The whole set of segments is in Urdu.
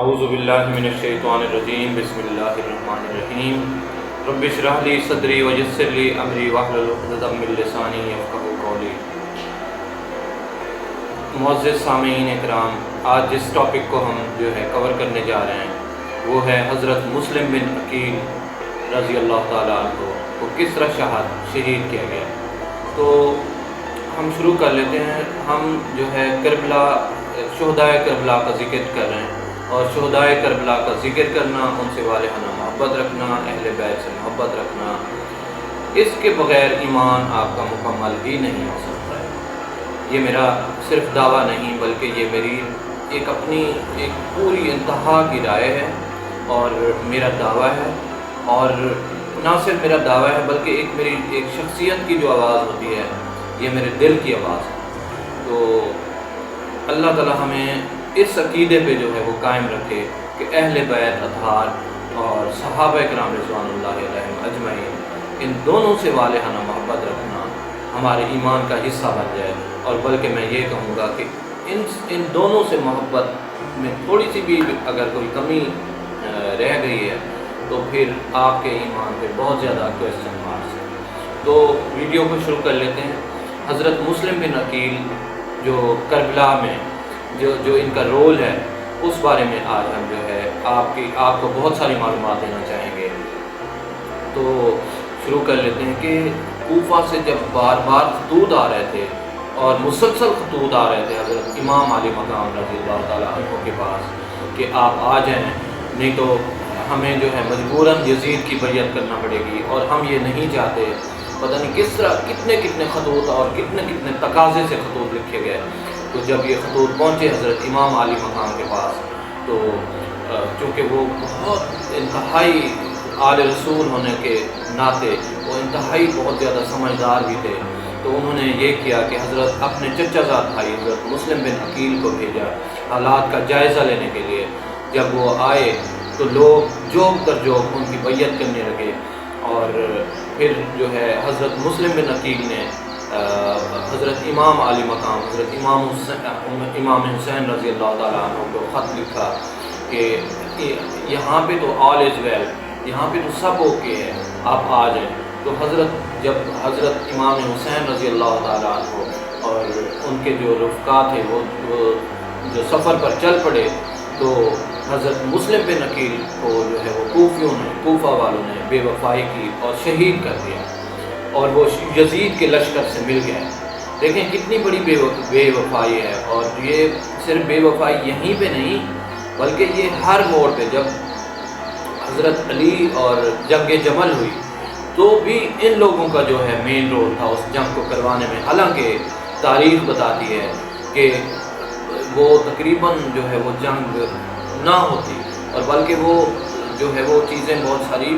اعوذ باللہ من الشیطان الرجیم بسم اللہ الرحمن الرحیم رب اشرح لی صدری ویسر لی امری واحلل عقدۃ من لسانی یفقہوا قولی۔ معزز سامعین اکرام، آج جس ٹاپک کو ہم کور کرنے جا رہے ہیں وہ ہے حضرت مسلم بن عقیل رضی اللہ تعالیٰ عنہ کو کس طرح شہید کیا گیا۔ تو ہم شروع کر لیتے ہیں۔ ہم کربلا، شہدائے کربلا کا ذکر کر رہے ہیں، اور شہدائے کربلا کا ذکر کرنا، ان سے والہانہ محبت رکھنا، اہل بیت سے محبت رکھنا، اس کے بغیر ایمان آپ کا مکمل ہی نہیں ہو سکتا ہے۔ یہ میرا صرف دعویٰ نہیں بلکہ یہ میری اپنی پوری انتہا کی رائے ہے اور میرا دعویٰ ہے، اور نہ صرف میرا دعویٰ ہے بلکہ میری ایک شخصیت کی جو آواز ہوتی ہے، یہ میرے دل کی آواز ہے۔ تو اللہ تعالیٰ ہمیں اس عقیدے پہ وہ قائم رکھے کہ اہل بیت اطہار اور صحابہ کرام رضوان اللہ علیہم اجمعین، ان دونوں سے والہانہ محبت رکھنا ہمارے ایمان کا حصہ بن جائے۔ اور بلکہ میں یہ کہوں گا کہ ان دونوں سے محبت میں تھوڑی سی بھی اگر کوئی کمی رہ گئی ہے تو پھر آپ کے ایمان پہ بہت زیادہ کوسچن مارکس ہے۔ تو ویڈیو کو شروع کر لیتے ہیں۔ حضرت مسلم بن عقیل جو کربلا میں جو ان کا رول ہے، اس بارے میں آج ہم آپ کو بہت ساری معلومات دینا چاہیں گے۔ تو شروع کر لیتے ہیں کہ کوفہ سے جب بار بار خطوط آ رہے تھے اور مسلسل خطوط آ رہے تھے حضرت امام علی مقام رضی اللہ تعالیٰ عنہ کے پاس کہ آپ آ جائیں، نہیں تو ہمیں مجبوراً یزید کی بیعت کرنا پڑے گی، اور ہم یہ نہیں چاہتے۔ پتہ نہیں کس طرح کتنے خطوط اور کتنے تقاضے سے خطوط لکھے گئے۔ تو جب یہ خطوط پہنچے حضرت امام علی مقام کے پاس، تو چونکہ وہ بہت انتہائی آل رسول ہونے کے ناطے وہ انتہائی بہت زیادہ سمجھدار بھی تھے، تو انہوں نے یہ کیا کہ حضرت اپنے چچا زاد بھائی حضرت مسلم بن عقیل کو بھیجا حالات کا جائزہ لینے کے لیے۔ جب وہ آئے تو لوگ جوک در جوک ان کی بیعت کرنے لگے، اور پھر حضرت مسلم بن عقیل نے حضرت امام علی مقام حضرت امام حسین رضی اللہ تعالیٰ عنہ کو خط لکھا کہ یہاں پہ تو آل از ویل، یہاں پہ تو سب اوکے ہے، آپ آ جائیں۔ تو جب حضرت امام حسین رضی اللہ تعالیٰ عنہ اور ان کے جو رفقا تھے وہ جو سفر پر چل پڑے، تو حضرت مسلم بن عقیل کو وہ کوفہ والوں نے بے وفائی کی اور شہید کر دیا، اور وہ یزید کے لشکر سے مل گئے۔ دیکھیں کتنی بڑی بے وفائی ہے، اور یہ صرف بے وفائی یہیں پہ نہیں بلکہ یہ ہر موڑ پہ۔ جب حضرت علی اور جنگ جمل ہوئی تو بھی ان لوگوں کا مین رول تھا اس جنگ کو کروانے میں، حالانکہ تاریخ بتاتی ہے کہ وہ تقریباً وہ جنگ نہ ہوتی، اور بلکہ وہ چیزیں بہت ساری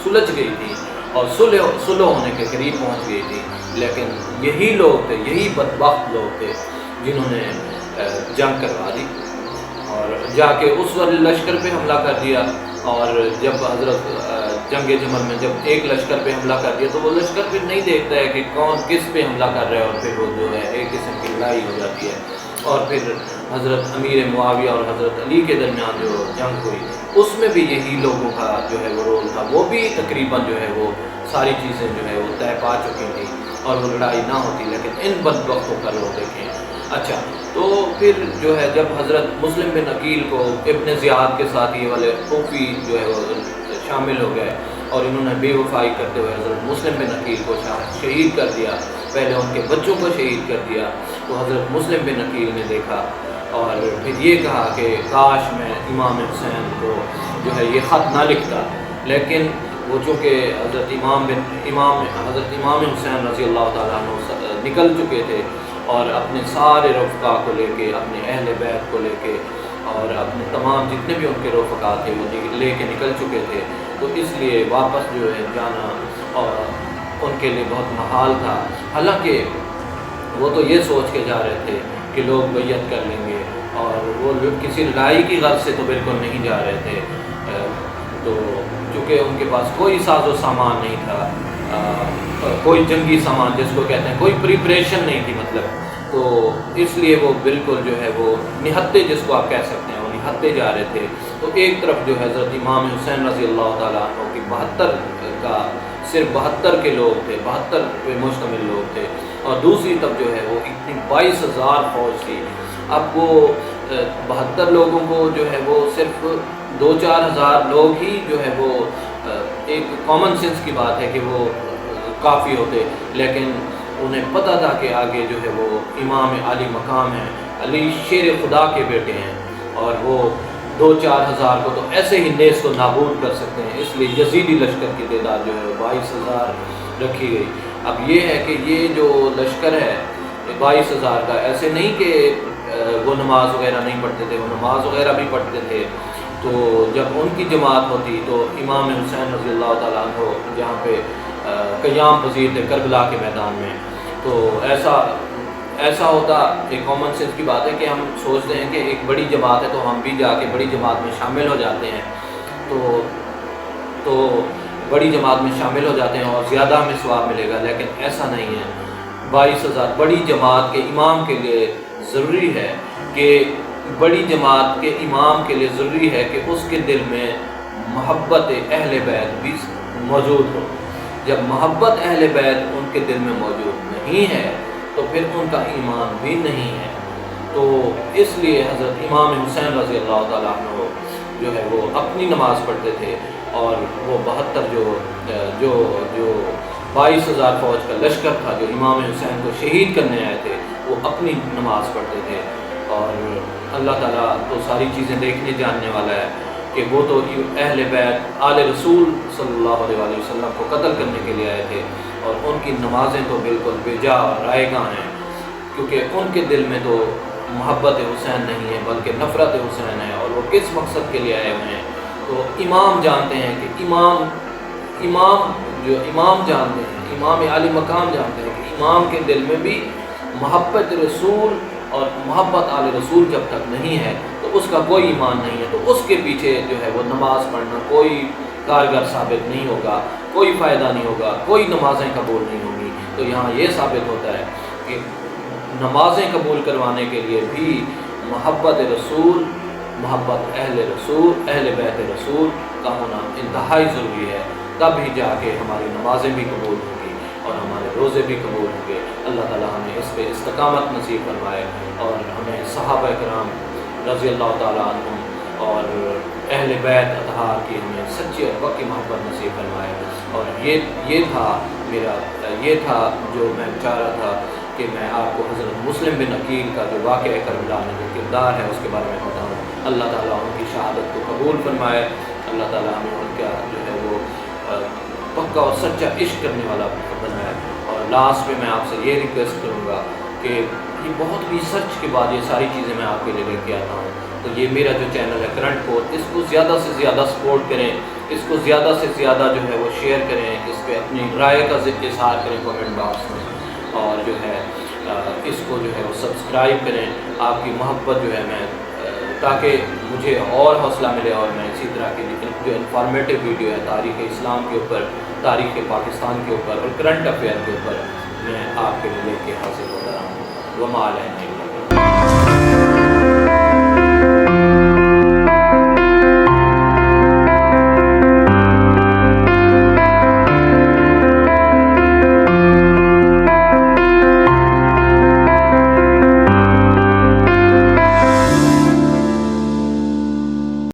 سلجھ گئی تھی اور صلح ہونے کے قریب پہنچ گئی تھی، لیکن یہی لوگ تھے، یہی بدبخت لوگ تھے جنہوں نے جنگ کروا دی اور جا کے اس والے لشکر پہ حملہ کر دیا۔ اور جب حضرت جنگ جمل میں جب ایک لشکر پہ حملہ کر دیا تو وہ لشکر پھر نہیں دیکھتا ہے کہ کون کس پہ حملہ کر رہا ہے، اور پھر وہ ایک قسم کی لڑائی ہو جاتی ہے۔ اور پھر حضرت امیر معاویہ اور حضرت علی کے درمیان جو جنگ ہوئی اس میں بھی یہی لوگوں کا وہ رول تھا، وہ بھی تقریباً وہ ساری چیزیں وہ طے پا چکی تھیں اور وہ لڑائی نہ ہوتی، لیکن ان بدبختوں کا لوگ دیکھیں۔ اچھا، تو پھر جب حضرت مسلم بن عقیل کو ابن زیاد کے ساتھ یہ والے کوفی وہ شامل ہو گئے، اور انہوں نے بے وفائی کرتے ہوئے حضرت مسلم بن عقیل کو شہید کر دیا، پہلے ان کے بچوں کو شہید کر دیا، تو حضرت مسلم بن عقیل نے دیکھا اور پھر یہ کہا کہ کاش میں امام حسین کو یہ خط نہ لکھتا، لیکن وہ چونکہ حضرت امام حسین رضی اللہ تعالیٰ عنہ نکل چکے تھے، اور اپنے سارے رفقا کو لے کے، اپنے اہل بیت کو لے کے، اور اپنے تمام جتنے بھی ان کے رفقا تھے وہ لے کے نکل چکے تھے، تو اس لیے واپس جانا اور ان کے لیے بہت محال تھا۔ حالانکہ وہ تو یہ سوچ کے جا رہے تھے کہ لوگ بیعت کر لیں گے، اور وہ کسی لڑائی کی غرض سے تو بالکل نہیں جا رہے تھے۔ تو چونکہ ان کے پاس کوئی ساز و سامان نہیں تھا، کوئی جنگی سامان جس کو کہتے ہیں، کوئی پریپریشن نہیں تھی، مطلب تو اس لیے وہ بالکل وہ نہتے جس کو آپ کہہ سکتے ہیں، وہ بڑھاتے جا رہے تھے، تو ایک طرف جو حضرت امام حسین رضی اللہ تعالیٰ عنہ کی 72 کا صرف 72 کے لوگ تھے، 72 پہ مشتمل لوگ تھے، اور دوسری طرف جو ہے وہ اتنی 22,000 فوج تھی۔ اب وہ 72 لوگوں کو جو ہے وہ صرف 2-4 ہزار لوگ ہی جو ہے وہ ایک کامن سینس کی بات ہے کہ وہ کافی ہوتے، لیکن انہیں پتہ تھا کہ آگے جو ہے وہ امام علی مقام ہے، علی شیر خدا کے بیٹے ہیں، اور وہ 2-4 ہزار کو تو ایسے ہی نیز کو نابود کر سکتے ہیں، اس لیے یزیدی لشکر کی تعداد جو ہے وہ 22,000 رکھی گئی۔ اب یہ ہے کہ یہ جو لشکر ہے 22,000 کا، ایسے نہیں کہ وہ نماز وغیرہ نہیں پڑھتے تھے، وہ نماز وغیرہ بھی پڑھتے تھے، تو جب ان کی جماعت ہوتی تو امام حسین رضی اللہ تعالیٰ عنہ جہاں پہ قیام پذیر تھے کربلا کے میدان میں، تو ایسا ہوتا، ایک کامن سینس کی بات ہے کہ ہم سوچتے ہیں کہ ایک بڑی جماعت ہے تو ہم بھی جا کے بڑی جماعت میں شامل ہو جاتے ہیں، تو بڑی جماعت میں شامل ہو جاتے ہیں اور زیادہ ہمیں ثواب ملے گا، لیکن ایسا نہیں ہے۔ 22,000 بڑی جماعت کے امام کے لیے ضروری ہے کہ بڑی جماعت کے امام کے لیے ضروری ہے کہ اس کے دل میں محبت اہل بیت بھی موجود ہو۔ جب محبت اہل بیت ان کے دل میں موجود نہیں ہے تو پھر ان کا ایمان بھی نہیں ہے۔ تو اس لیے حضرت امام حسین رضی اللہ تعالیٰ عنہ جو ہے وہ اپنی نماز پڑھتے تھے، اور وہ 72 جو 22,000 فوج کا لشکر تھا جو امام حسین کو شہید کرنے آئے تھے، وہ اپنی نماز پڑھتے تھے۔ اور اللہ تعالیٰ تو ساری چیزیں دیکھنے جاننے والا ہے کہ وہ تو اہل بیت آل رسول صلی اللہ علیہ وسلم کو قتل کرنے کے لیے آئے تھے، اور ان کی نمازیں تو بالکل بے جا اور رائے گاں ہیں، کیونکہ ان کے دل میں تو محبت حسین نہیں ہے بلکہ نفرت حسین ہے، اور وہ کس مقصد کے لیے آئے ہوئے ہیں۔ تو امام جانتے ہیں کہ امام جانتے ہیں، امام علی مقام جانتے ہیں کہ امام کے دل میں بھی محبت رسول اور محبت آل رسول جب تک نہیں ہے تو اس کا کوئی ایمان نہیں ہے، تو اس کے پیچھے جو ہے وہ نماز پڑھنا کوئی کارگر ثابت نہیں ہوگا، کوئی فائدہ نہیں ہوگا، کوئی نمازیں قبول نہیں ہوں گی۔ تو یہاں یہ ثابت ہوتا ہے کہ نمازیں قبول کروانے کے لیے بھی محبت رسول، محبت اہل بیت رسول کا ہونا انتہائی ضروری ہے، تب ہی جا کے ہماری نمازیں بھی قبول ہوں گی اور ہمارے روزے بھی قبول ہوں گے۔ اللہ تعالیٰ ہمیں اس پہ استقامت نصیب فرمائے، اور ہمیں صحابہ کرام رضی اللہ تعالیٰ عنہم اور اہل بیت اطہار کی ہمیں سچی اور پکی محبت نصیب فرمائے۔ اور یہ تھا جو میں چاہ رہا تھا کہ میں آپ کو حضرت مسلم بن عقیل کا جو واقعہ کربلا میں جو کردار ہے اس کے بارے میں بتاؤں۔ اللہ تعالیٰ ان کی شہادت کو قبول فرمائے، اللہ تعالیٰ ہمیں ان کا جو ہے وہ پکا اور سچا عشق کرنے والا بنائے۔ اور لاسٹ میں آپ سے یہ ریکویسٹ کروں گا کہ یہ بہت ریسرچ کے بعد یہ ساری چیزیں میں آپ کے لیے لے کے آتا ہوں، تو یہ میرا جو چینل ہے کرنٹ کور، اس کو زیادہ سے زیادہ سپورٹ کریں، اس کو زیادہ سے زیادہ جو ہے وہ شیئر کریں، اس پہ اپنی رائے کا اظہار کریں کامنٹ باکس میں، اور جو ہے اس کو جو ہے وہ سبسکرائب کریں۔ آپ کی محبت جو ہے میں تاکہ مجھے اور حوصلہ ملے اور میں اسی طرح کی جو انفارمیٹیو ویڈیو ہے تاریخ اسلام کے اوپر، تاریخ پاکستان کے اوپر اور کرنٹ افیئر کے اوپر میں آپ کے لیے لے کے حاصل ہوتا رہا ہوں۔ وما علینا